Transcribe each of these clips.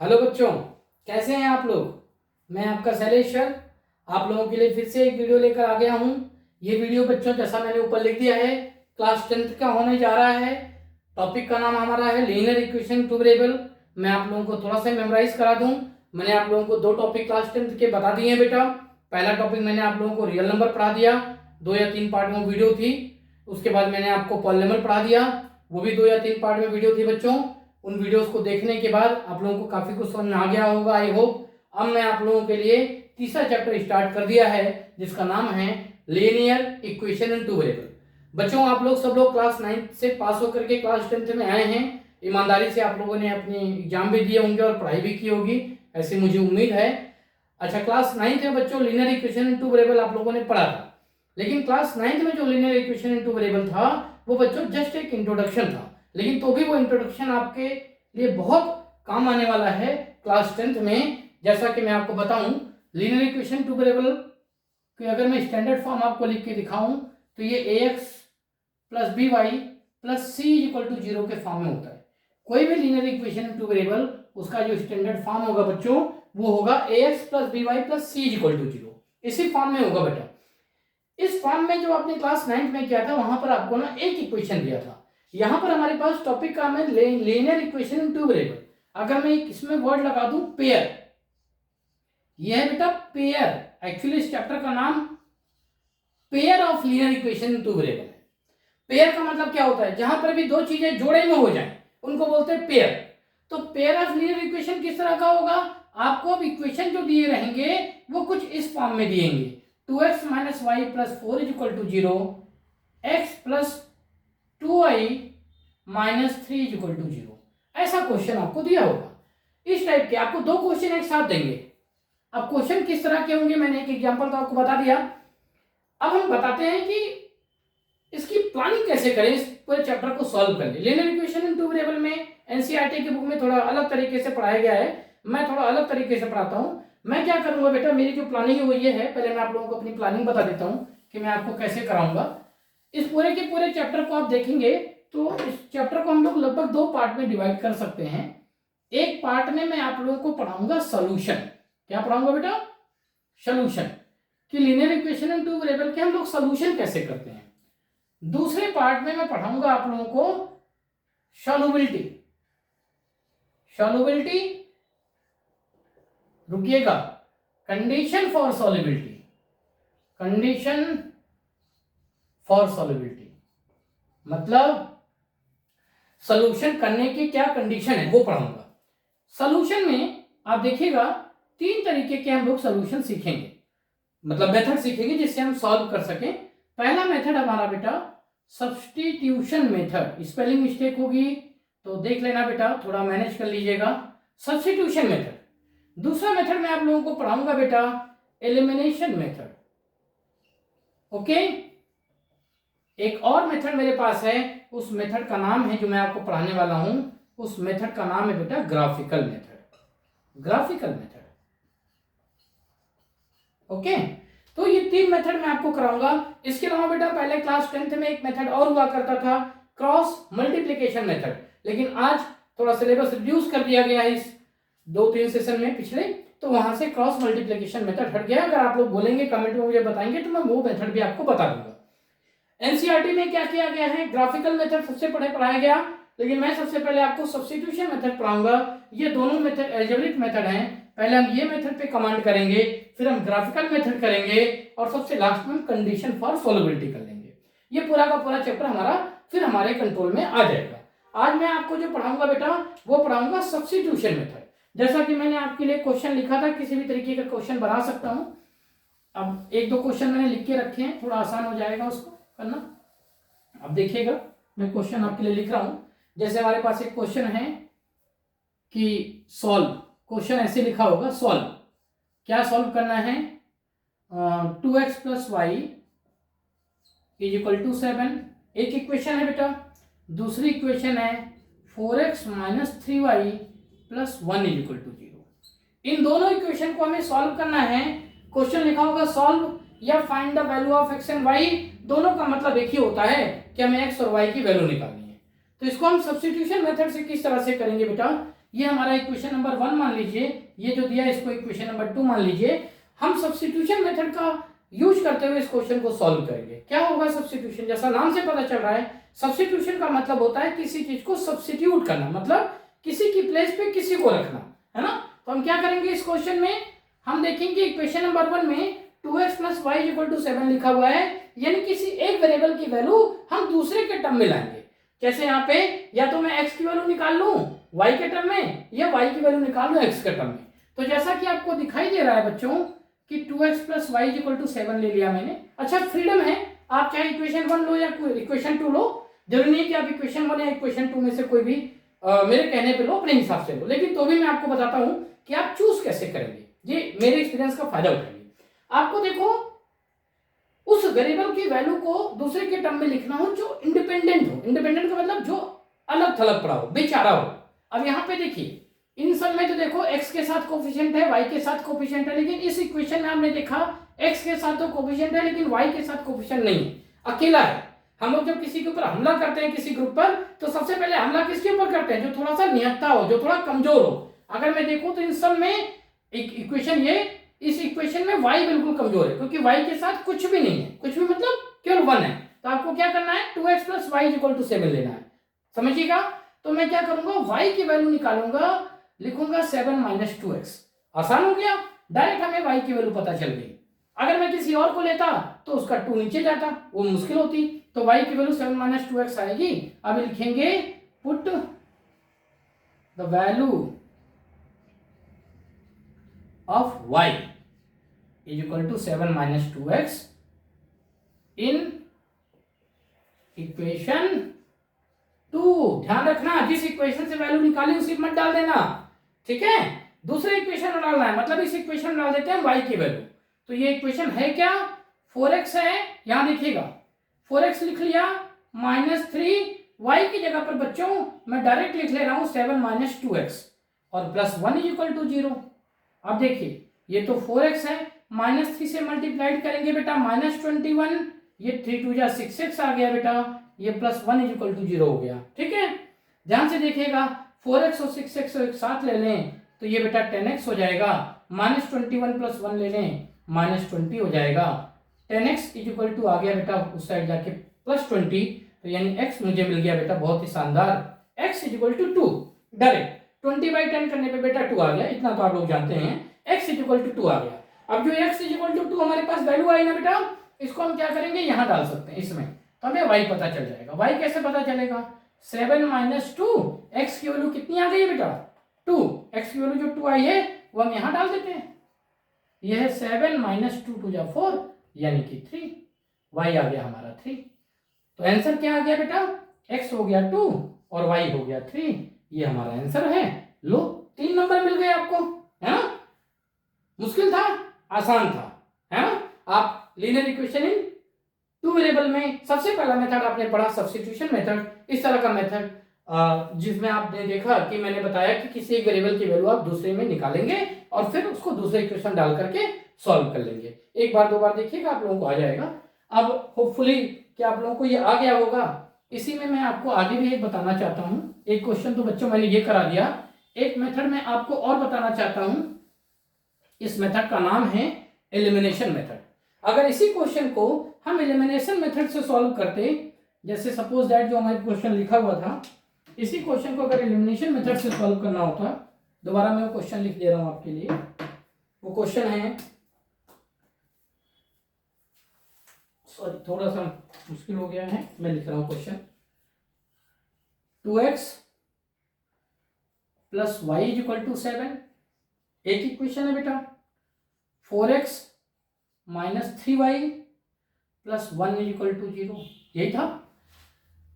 Hello बच्चों, कैसे हैं आप लोग। मैं आपका शैलेश सर आप लोगों के लिए फिर से एक वीडियो लेकर आ गया हूं। ये वीडियो बच्चों जैसा मैंने ऊपर लिख दिया है क्लास 10th का होने जा रहा है। टॉपिक का नाम हमारा है लीनियर इक्वेशन टू वेरिएबल। मैं आप लोगों को थोड़ा सा मेमोराइज करा दूं। मैंने आप लोगों को दो टॉपिक क्लास 10th के बता दिए हैं बेटा। पहला टॉपिक मैंने आप लोगों को रियल नंबर पढ़ा दिया, 2 या 3 पार्ट में वीडियो थी। उसके बाद मैंने आपको पॉलीनॉमियल पढ़ा दिया, वो भी 2 या 3 पार्ट में वीडियो थी बच्चों। उन वीडियोस को देखने के बाद आप लोगों को काफी कुछ समझ में आ गया होगा आई होप। अब मैं आप लोगों के लिए तीसरा चैप्टर स्टार्ट कर दिया है जिसका नाम है linear equation in two variable. बच्चों आप लोग सब लोग क्लास 9 से पास होकर के क्लास 10th में आए हैं। ईमानदारी से आप लोगों ने अपने एग्जाम भी दिए होंगे और पढ़ाई भी की होगी, ऐसी मुझे उम्मीद है। अच्छा, क्लास 9th में बच्चों linear equation in two variable आप लोगों ने पढ़ा था, लेकिन क्लास 9th में जो linear equation in two variable था वो बच्चों जस्ट एक इंट्रोडक्शन था, लेकिन तो भी वो इंट्रोडक्शन आपके लिए बहुत काम आने वाला है क्लास 10th में। जैसा कि मैं आपको बताऊं, लीनियर इक्वेशन टू वेरिएबल कि अगर मैं स्टैंडर्ड फॉर्म आपको लिख के दिखाऊं तो ये ax plus b y plus c equal to 0 के फॉर्म में होता है। कोई भी लीनियर इक्वेशन टू वेरिएबल उसका जो स्टैंडर्ड फॉर्म होगा बच्चों वो होगा ax plus b y plus c equal to 0। इसी फॉर्म में होगा बेटा। इस फॉर्म में जो आपने क्लास 9th में किया था वहां पर आपको ना एक इक्वेशन दिया था। यहां पर हमारे पास टॉपिक का है linear equation in two variable. अगर मैं इसमें वर्ड लगा दूं पेयर, यह है बेटा पेयर। एक्चुअली इस चैप्टर का नाम pair of linear equation in two variable है। पेयर का मतलब क्या होता है, जहां पर भी दो चीजें जोड़े में हो जाए उनको बोलते हैं पेयर। तो पेयर ऑफ लीनियर इक्वेशन किस तरह का होगा, आपको अब इक्वेशन जो दिए रहेंगे वो कुछ इस फॉर्म में दिएंगे 2x minus y plus 4 is equal to 0, x plus 2y minus 3 is equal to 0। ऐसा क्वेश्चन आपको दिया होगा। इस टाइप के आपको दो क्वेश्चन एक साथ देंगे। अब क्वेश्चन किस तरह के होंगे मैंने एक एग्जांपल तो आपको बता दिया। अब हम बताते हैं कि इसकी प्लानिंग कैसे करें, इस पूरे चैप्टर को सॉल्व करने। Linear equation in two variable में एनसीईआरटी की बुक में थोड़ा अलग तरीके से पढ़ाया गया है, मैं थोड़ा अलग तरीके से पढ़ाता हूं। मैं क्या करूंगा बेटा, मेरी जो प्लानिंग है वो ये है, पहले मैं आप लोगों को अपनी प्लानिंग बता देता हूं कि मैं आपको कैसे कराऊंगा। इस पूरे के पूरे चैप्टर को आप देखेंगे तो इस चैप्टर को हम लोग लगभग 2 पार्ट में डिवाइड कर सकते हैं। एक पार्ट में मैं आप लोगों को पढ़ाऊंगा सोल्यूशन। क्या पढ़ाऊंगा बेटा, सोल्यूशन कि linear equation in two variable के हम लोग सोल्यूशन कैसे करते हैं। दूसरे पार्ट में मैं पढ़ाऊंगा आप लोगों को सॉल्युबिलिटी। सॉल्युबिलिटी रुकिएगा, condition for solubility, condition for solubility मतलब सॉल्यूशन करने की क्या कंडीशन है वो पढ़ाऊंगा। सॉल्यूशन में आप देखिएगा 3 तरीके के हम लोग सॉल्यूशन सीखेंगे, मतलब मेथड सीखेंगे जिससे हम सॉल्व कर सकें। पहला मेथड हमारा बेटा सब्स्टिट्यूशन मेथड, स्पेलिंग मिस्टेक होगी तो देख लेना बेटा, थोड़ा मैनेज कर लीजिएगा। Substitution method. दूसरा मेथड मैं आप लोगों को पढ़ाऊंगा बेटा एलिमिनेशन मेथड। ओके, एक और मेथड मेरे पास है, उस मेथड का नाम है जो मैं आपको पढ़ाने वाला हूं, उस मेथड का नाम है बेटा graphical method. Graphical method. Okay, तो ये 3 मेथड मैं आपको कराऊंगा। इसके अलावा बेटा पहले क्लास 10th में एक मेथड और हुआ करता था क्रॉस मल्टीप्लिकेशन मेथड, लेकिन आज थोड़ा सिलेबस रिड्यूस कर दिया गया है इस 2-3 सेशन में पिछले, तो वहां से क्रॉस मल्टीप्लिकेशन मेथड हट गया। अगर आप लोग बोलेंगे कमेंट में मुझे बताएंगे तो मैं वो मेथड भी आपको बता दूंगा। एनसीईआरटी में क्या किया गया है, ग्राफिकल मेथड सबसे पहले पढ़ाया गया, लेकिन मैं सबसे पहले आपको सब्स्टिट्यूशन मेथड पढ़ाऊंगा। ये दोनों मेथड अलजेब्रिक मेथड हैं। पहले हम ये मेथड पे कमांड करेंगे, फिर हम ग्राफिकल मेथड करेंगे और सबसे लास्ट में हम कंडीशन फॉर सॉल्युबिलिटी कर लेंगे। ये पूरा का पूरा चैप्टर हमारा फिर हमारे कंट्रोल में आ जाएगा। आज मैं आपको जो पढ़ाऊंगा बेटा वो पढ़ाऊंगा सब्स्टिट्यूशन मेथड। जैसा कि मैंने आपके लिए क्वेश्चन लिखा था, किसी भी तरीके का क्वेश्चन बना सकता हूं। अब 1-2 क्वेश्चन मैंने लिख के रखे हैं, थोड़ा आसान हो जाएगा उसको करना। अब देखिएगा मैं क्वेश्चन आपके लिए लिख रहा हूं। जैसे हमारे पास एक क्वेश्चन है कि सॉल्व, क्वेश्चन ऐसे लिखा होगा सॉल्व। क्या सॉल्व करना है, 2x plus y is equal to 7, एक इक्वेशन है बेटा। दूसरी इक्वेशन है 4x minus 3y plus 1 is equal to 0। इन दोनों इक्वेशन को हमें सॉल्व करना है। क्वेश्चन लिखा होगा सॉल्व या find the value of x and y, दोनों का मतलब एक ही होता है कि हमें x और y की वैल्यू निकालनी है। तो इसको हम सब्स्टिट्यूशन मेथड से किस तरह से करेंगे बेटा, ये हमारा इक्वेशन नंबर 1 मान लीजिए, ये जो दिया इसको इक्वेशन नंबर 2 मान लीजिए। हम सब्स्टिट्यूशन मेथड का यूज करते हुए इस क्वेश्चन को सॉल्व करेंगे। क्या होगा सब्स्टिट्यूशन? जैसा नाम से पता चल रहा है, सब्स्टिट्यूशन का मतलब होता है किसी चीज को सब्स्टिट्यूट करना, मतलब किसी की प्लेस पे किसी को रखना, है ना। तो हम क्या करेंगे इस क्वेश्चन में, हम देखेंगे इक्वेशन नंबर 1 में 2x + y = 7 लिखा हुआ है, यानी किसी एक वेरिएबल की वैल्यू हम दूसरे के टर्म में लाएंगे। जैसे यहाँ पे या तो मैं x की वैल्यू निकाल लूं y के टर्म में, या y की वैल्यू निकाल लूं x के टर्म में। तो जैसा कि आपको दिखाई दे रहा है बच्चों कि 2x + y = 7 ले लिया मैंने। अच्छा, फ्रीडम है, आप चाहे इक्वेशन 1 लो या इक्वेशन 2 लो, जरूरी नहीं है कि आप इक्वेशन 1 या इक्वेशन 2 में से कोई भी मेरे कहने पे लो, अपने हिसाब से लो। लेकिन तो भी मैं आपको बताता हूं कि आप चूज कैसे करेंगे, ये मेरे एक्सपीरियंस का फायदा उठाइए। आपको देखो, उस वेरिएबल की वैल्यू को दूसरे के टर्म में लिखना हो जो इंडिपेंडेंट हो। इंडिपेंडेंट का मतलब जो अलग थलग पड़ा हो, बेचारा हो। अब यहाँ पे देखिए, इन सब में तो देखो x के साथ कोफिशिएंट है, y के साथ कोफिशिएंट है, लेकिन इस इक्वेशन में हमने देखा x के साथ तो कोफिशिएंट है लेकिन y के साथ कोफिशिएंट नहीं है, अकेला है। हम लोग जब किसी के ऊपर हमला करते हैं, किसी ग्रुप पर, तो सबसे पहले हमला किसके ऊपर करते हैं? जो थोड़ा सा निहत्था हो, जो थोड़ा कमजोर हो। अगर मैं देखूं तो इन सब में इक्वेशन इस इक्वेशन में y बिल्कुल कमजोर है, क्योंकि y के साथ कुछ भी नहीं है, कुछ भी मतलब केवल 1 है। तो आपको क्या करना है, 2x + y = 7 लेना है, समझिएगा। तो मैं क्या करूंगा, y की वैल्यू निकालूंगा, लिखूंगा 7 - 2x। आसान हो गया, डायरेक्ट हमें y की वैल्यू पता चल गई। अगर मैं किसी और को लेता तो उसका 2 नीचे जाता, वो मुश्किल होती। तो y की वैल्यू 7 - 2x आएगी। अब लिखेंगे put the value of y = 7 - 2x in equation 2। ध्यान रखना, जिस इक्वेशन से वैल्यू निकाली उसी मत डाल देना, ठीक है। दूसरे इक्वेशन में डालना है, मतलब इस इक्वेशन में डाल देते हैं y की वैल्यू। तो ये इक्वेशन है क्या, 4x है। यहां देखिएगा 4x लिख लिया, -3 y की जगह पर बच्चों मैं डायरेक्ट लिख ले रहा हूं 7 - 2x और +1 = 0। अब देखिए, ये तो 4x है, -3 से मल्टीप्लाइड करेंगे बेटा -21, ये 3 × 2 = 6x आ गया बेटा, ये +1 = 0 हो गया, ठीक है। ध्यान से देखिएगा, 4x और 6x एक साथ ले लें तो ये बेटा 10x हो जाएगा, -21 + 1 ले लें -20 हो जाएगा। 10x = आ गया बेटा उस साइड जाके +20, तो यानी x मुझे मिल गया बेटा, बहुत ही शानदार। x = 2, डायरेक्ट 20/10 करने पे बेटा 2 आ गया, इतना तो आप लोग जानते हैं, x = 2 आ गया। अब जो x = 2 हमारे पास वैल्यू आई ना बेटा, इसको हम क्या करेंगे, यहां डाल सकते हैं इसमें, तो हमें y पता चल जाएगा। y कैसे पता चलेगा, 7 - 2, x की वैल्यू कितनी आ गई है बेटा 2, x की वैल्यू जो 2 आई है वो हम यहां डाल देते हैं। यह है 7 - 2 × 2 = 4, यानी कि 3, y आ गया हमारा 3। तो आंसर क्या आ गया बेटा, x हो गया 2 और y हो गया 3, ये हमारा आंसर है। लो, 3 नंबर मिल गए आपको, है ना। मुश्किल था, आसान था, है ना। आप लीनियर इक्वेशन इन 2 वेरिएबल में सबसे पहला मेथड आपने पढ़ा सब्स्टिट्यूशन मेथड, इस तरह का मेथड जिसमें आपने देखा कि मैंने बताया कि किसी एक वेरिएबल की वैल्यू आप दूसरे में निकालेंगे और फिर उसको दूसरे इक्वेशन डाल करके सॉल्व कर लेंगे। एक बार दो बार देखिएगा, आप लोगों को आ जाएगा। अब होपफुली कि आप लोगों को ये आ गया होगा। इसी में मैं आपको आगे भी एक बताना चाहता हूँ। एक क्वेश्चन तो बच्चों मैंने ये करा दिया, एक मेथड मैं आपको और बताना चाहता हूँ। इस मेथड का नाम है एलिमिनेशन मेथड। अगर इसी क्वेश्चन को हम एलिमिनेशन मेथड से सॉल्व करते, जैसे सपोज दैट जो हमारे क्वेश्चन लिखा हुआ था, इसी क्वेश्चन को अगर एलिमिनेशन मेथड से सॉल्व करना होता, दोबारा मैं क्वेश्चन लिख दे रहा हूं आपके लिए। वो क्वेश्चन है, सॉरी थोड़ा सा मुश्किल हो गया है, मैं लिख रहा हूं क्वेश्चन। 2x + y = 7, एक इक्वेशन है बेटा। 4x - 3y + 1 = 0, यही था।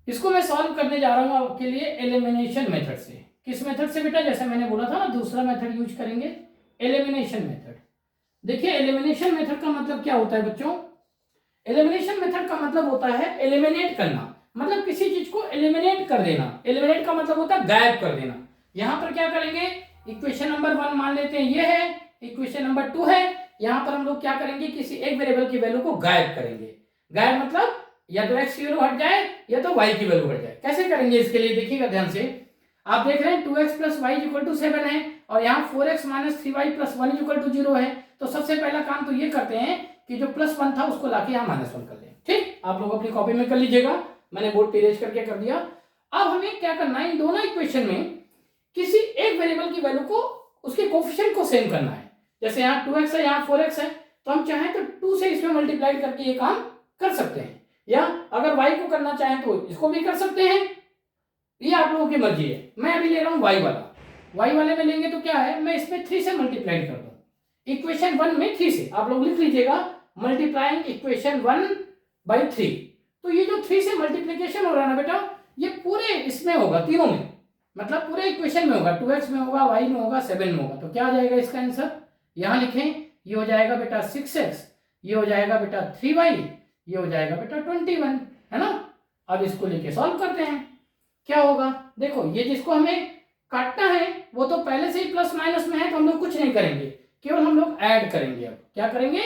इसको मैं सॉल्व करने जा रहा हूं आपके लिए एलिमिनेशन मेथड से। किस मेथड से बेटा, जैसे मैंने बोला था ना, दूसरा मेथड यूज करेंगे, एलिमिनेशन मेथड। देखिए एलिमिनेशन मेथड का मतलब क्या होता है बच्चों, एलिमिनेशन मेथड का मतलब होता है एलिमिनेट करना, मतलब किसी चीज को एलिमिनेट कर देना। एलिमिनेट का मतलब होता है गायब कर देना। यहां पर क्या करेंगे, इक्वेशन नंबर 1 मान लेते हैं, ये है इक्वेशन नंबर 2 है। यहां पर हम लोग क्या करेंगे, किसी एक वेरिएबल की वैल्यू को गायब करेंगे। गायब मतलब या तो x की वैल्यू हट जाए या तो y की वैल्यू हट जाए। कैसे करेंगे इसके लिए देखिएगा ध्यान से। आप देख रहे हैं 2x plus Y equal to 7 है और यहाँ 4x minus 3y plus 1 equal to 0 है। तो सबसे पहला काम तो ये करते हैं कि जो +1 था उसको लाके यहाँ -1 कर लें। ठीक, आप लोग अपनी कॉपी में कर लीजिएगा, मैंने बोर्ड पे इरेज करके कर दिया। अब हमें क्या करना है, इन दोनों इक्वेशन में किसी एक वेरिएबल की वैल्यू को, उसके कोफिशिएंट को सेम करना है। जैसे यहाँ 2x है, यहाँ 4x है, तो हम चाहें तो 2 से इसमें मल्टीप्लाई करके ये काम कर सकते हैं, या अगर y को करना चाहें तो इसको भी कर सकते हैं, ये आप लोगों की मर्जी है। मैं अभी ले रहा हूँ y वाला, y वाले में लेंगे तो क्या है, मैं इसमें 3 से मल्टीप्लाई कर दूँ, इक्वेशन 1 में 3 से, आप लोग लिख लीजिएगा मल्टीप्लाइंग इक्वेशन 1 बाई 3। तो ये जो 3 से मल्टीप्लीकेशन हो रहा है ना बेटा, ये पूरे इसमें होगा, तीनों में, मतलब पूरे इक्वेशन में होगा, 2x में होगा, y में होगा, 7 में होगा। तो क्या आ जाएगा इसका आंसर, यहाँ लिखें, ये हो जाएगा बेटा 6x, ये हो जाएगा बेटा 3y, ये हो जाएगा बेटा 21, है ना। अब इसको लेके सॉल्व करते हैं, क्या होगा, देखो ये जिसको हमें काटना है वो तो पहले से ही प्लस माइनस में है, तो हम लोग कुछ नहीं करेंगे, केवल हम लोग ऐड करेंगे। अब क्या करेंगे,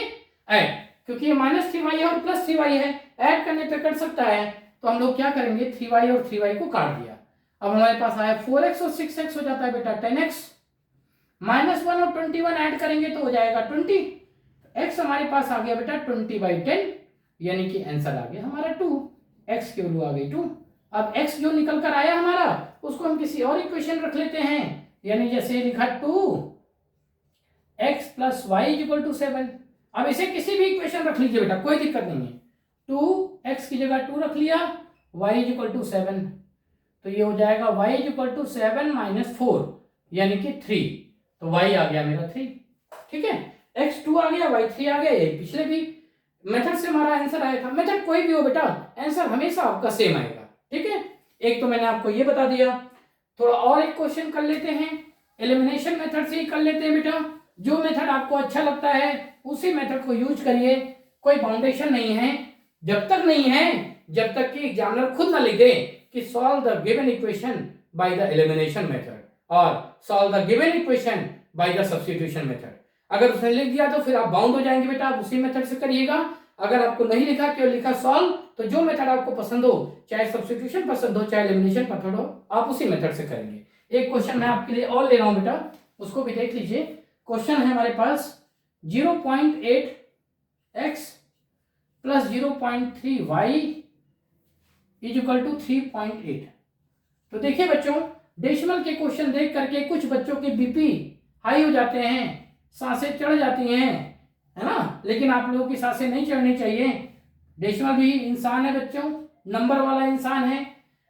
ऐड, क्योंकि ये -3y है और +3y है, ऐड करने पे कट सकता है, तो हम लोग क्या करेंगे, 3y और 3y को काट दिया। अब हमारे पास आया 4x और 6x हो जाता है बेटा 10x, -1 और 21 ऐड करेंगे तो हो जाएगा 20, x हमारे पास आ गया बेटा 20/10, यानी कि आंसर आ गया हमारा 2, x की वैल्यू आ गई 2। अब x जो निकल कर आया हमारा, उसको हम किसी और इक्वेशन रख लेते हैं, यानी जैसे लिखा 2x + y = 7। अब इसे किसी भी इक्वेशन रख लीजिए बेटा, कोई दिक्कत नहीं है, 2x की जगह 2 रख लिया, y = 7, तो ये हो जाएगा y = 7 - 4 यानी कि 3, तो y आ गया मेरा 3। ठीक है, x 2 आ गया, y 3 आ गया, ये पिछले भी मेथड से हमारा आंसर आया था। मेथड कोई भी हो बेटा, आंसर हमेशा आपका सेम आएगा। ठीक है, एक तो मैंने आपको ये बता दिया, थोड़ा और एक क्वेश्चन कर लेते हैं, एलिमिनेशन मेथड से ही कर लेते हैं बेटा। जो मेथड आपको अच्छा लगता है उसी मेथड को यूज करिए, कोई बाउंडेशन नहीं है, जब तक नहीं है जब तक कि एग्जामिनर खुद ना लिख दे कि solve the given equation by the elimination method और solve the given equation by the substitution method. अगर उसने लिख दिया तो फिर आप बाउंड हो जाएंगे बेटा, आप उसी मेथड से करिएगा। अगर आपको नहीं लिखा, केवल लिखा सॉल्व, तो जो मेथड आपको पसंद हो, चाहे सब्स्टिट्यूशन पसंद हो चाहे एलिमिनेशन पसंद हो, आप उसी मेथड से करेंगे। एक क्वेश्चन मैं आपके लिए और ले रहा हूं बेटा, उसको भी देख लीजिए। क्वेश्चन है हमारे पास 0.8x + 0.3y = 3.8। तो देखिए बच्चों, डेसिमल के क्वेश्चन देख करके कुछ बच्चों के बीपी हाई हो जाते हैं, सांसें चढ़ जाती हैं, है ना, लेकिन आप लोगों की सांसें नहीं चढ़नी चाहिए। डेसिमल भी इंसान है बच्चों, नंबर वाला इंसान है,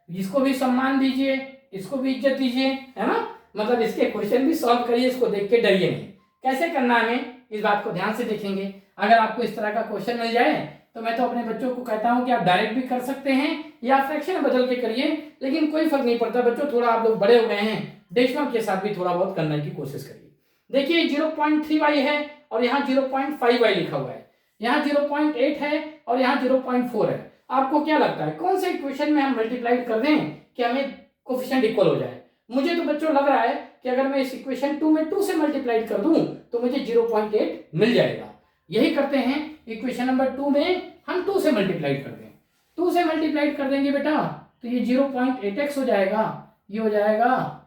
जिसको भी सम्मान दीजिए, इसको भी इज्जत दीजिए, है ना। मतलब इसके क्वेश्चन भी सॉल्व करिए, इसको देख के डरिए नहीं। कैसे करना है हमें, इस बात को ध्यान से देखेंगे। अगर आपको इस तरह का क्वेश्चन मिल जाए तो मैं तो अपने बच्चों को कहता हूं कि आप डायरेक्ट भी कर सकते हैं या फ्रैक्शन बदल के करिए, लेकिन कोई फर्क नहीं पड़ता बच्चों, थोड़ा आप लोग बड़े हो गए हैं, डेसिमल के साथ भी थोड़ा बहुत करने की कोशिश करिए। देखिए 0.3y है और यहाँ 0.5y लिखा हुआ है, यहाँ 0.8 है और यहाँ 0.4 है। आपको क्या लगता है कौन से इक्वेशन में हम मल्टीप्लाई कर दें कि हमें कोफिशिएंट इक्वल हो जाए? मुझे तो बच्चों लग रहा है कि अगर मैं इस इक्वेशन 2 में 2 से मल्टीप्लाई कर दूं तो मुझे 0.8 मिल जाएगा। यही करते हैं, इक्वेशन नंबर 2 में हम 2 से मल्टीप्लाई कर दें, 2 से मल्टीप्लाई कर देंगे बेटा तो ये 0.8x हो जाएगा, ये हो जाएगा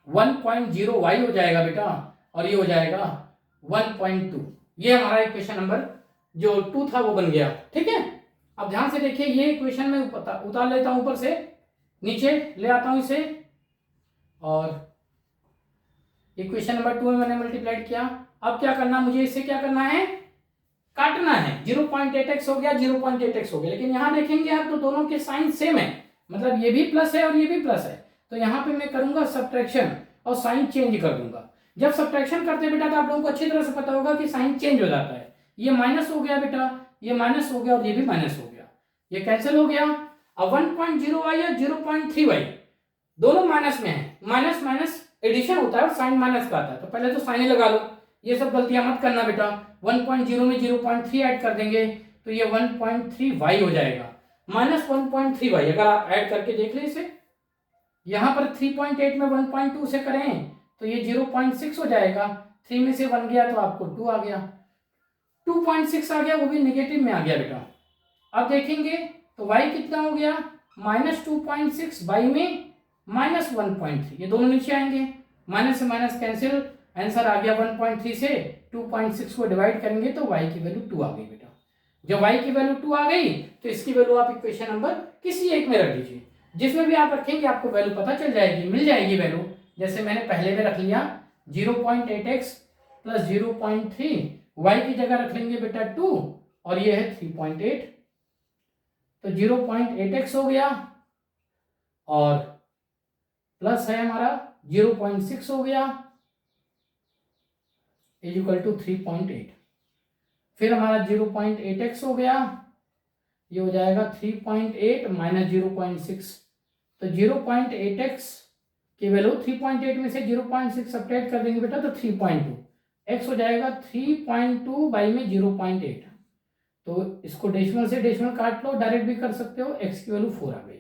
1.0y हो जाएगा बेटा, और ये हो जाएगा 1.2। ये हमारा इक्वेशन नंबर जो 2 था वो बन गया। ठीक है, अब ध्यान से देखिए, ये इक्वेशन में उतार लेता हूं, ऊपर से नीचे ले आता हूं इसे, और इक्वेशन नंबर 2 में मैंने मल्टीप्लाई किया। अब क्या करना, मुझे इसे क्या करना है, काटना है। 0.8x हो गया, 0.8x हो गया, लेकिन यहां देखेंगे आप तो दोनों के साइन सेम है, मतलब ये भी प्लस है और ये भी प्लस है, तो यहाँ पे मैं करूंगा सब्ट्रैक्शन और साइन चेंज कर दूंगा। जब सब्ट्रैक्शन करते बेटा तो आप लोगों को अच्छी तरह से पता होगा कि साइन चेंज हो जाता है। ये माइनस हो गया बेटा, ये माइनस हो गया और ये भी माइनस हो गया, ये कैंसिल हो गया। अब 1.0y और 0.3y दोनों माइनस में है, माइनस माइनस एडिशन होता है और साइन माइनस का आता है, तो पहले तो साइन ही लगा लो, ये सब गलतियां मत करना बेटा। 1.0 में 0.3 ऐड कर देंगे तो ये 1.3y हो जाएगा, -1.3y। अगर आप ऐड करके देख लें इसे, यहां पर 3.8 में 1.2 से करें तो ये 0.6 हो जाएगा, 3 में से 1 गया तो आपको 2 आ गया, 2.6 आ गया, वो भी नेगेटिव में आ गया बेटा। अब देखेंगे तो y कितना हो गया, -2.6, y में -1.3, ये दोनों नीचे आएंगे, माइनस से माइनस कैंसिल, आंसर आ गया 1.3 से 2.6 को डिवाइड करेंगे तो y की वैल्यू 2 आ गई बेटा। जब y की वैल्यू 2 आ गई तो इसकी वैल्यू आप इक्वेशन नंबर किसी एक में रख दीजिए, जिसमें भी आप रखेंगे आपको वैल्यू पता चल जाएगी, मिल जाएगी वैल्यू। जैसे मैंने पहले में रख लिया 0.8x प्लस 0.3, y की जगह रख लेंगे बेटा 2 और ये है 3.8, तो 0.8x हो गया और प्लस है हमारा 0.6 हो गया इज इक्वल टू 3.8, फिर हमारा 0.8x हो गया, ये हो जाएगा 3.8 माइनस 0.6, तो 0.8x की वैल्यू 3.8 में से 0.6 सब्ट्रैक्ट कर देंगे बेटा तो 3.2, x हो जाएगा 3.2 बाई में 0.8, तो इसको डेसिमल से डेसिमल काट लो, डायरेक्ट भी कर सकते हो, x की वैल्यू 4 आ गई,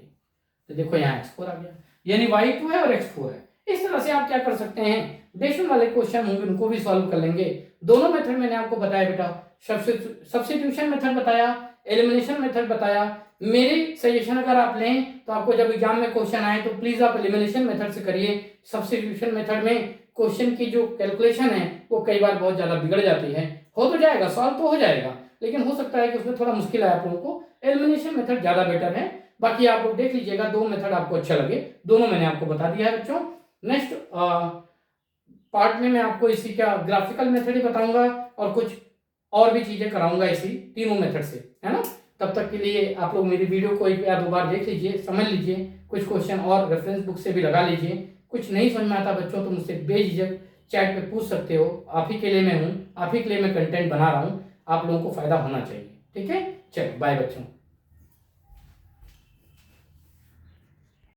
तो देखो यहाँ x4 आ गया, यानी y2 है और x4 है। इस तरह से आप क्या कर सकते हैं, डेसिमल वाले क्वेश्चन होंगे उनको भी सॉल्व कर लेंगे। दोनों मेथड मैंने आपको बताया बेटा, सब्स्टिट्यूशन मेथड बताया, एलिमिनेशन मेथड बताया। मेरी सजेशन अगर आप लें तो आपको जब एग्जाम में क्वेश्चन आए तो प्लीज आप एलिमिनेशन मेथड से करिए। सब्स्टिट्यूशन मेथड में क्वेश्चन की जो कैलकुलेशन है वो कई बार बहुत ज्यादा बिगड़ जाती है, हो तो जाएगा, सॉल्व तो हो जाएगा, लेकिन हो सकता है कि उसमें थोड़ा मुश्किल आए आप लोगों को। एलिमिनेशन मेथड ज्यादा बेटर है, बाकी आप लोग देख लीजिएगा, दो मेथड आपको अच्छा लगे, दोनों मैंने आपको बता दिया है बच्चों। नेक्स्ट पार्ट में मैं आपको इसी का ग्राफिकल मेथड ही बताऊंगा और कुछ और भी चीजें कराऊंगा इसी तीनों मेथड से, है ना। तब तक के लिए आप लोग मेरी वीडियो को एक या दो बार देख लीजिए, समझ लीजिए, कुछ क्वेश्चन और रेफरेंस बुक से भी लगा लीजिए। कुछ नहीं समझ में आता बच्चों तो मुझसे बेझिझक चैट पे पूछ सकते हो, आप ही के लिए मैं हूँ, आप ही के लिए मैं कंटेंट बना रहा हूँ, आप लोगों को फायदा होना चाहिए। ठीक है, चलो बाय बच्चों।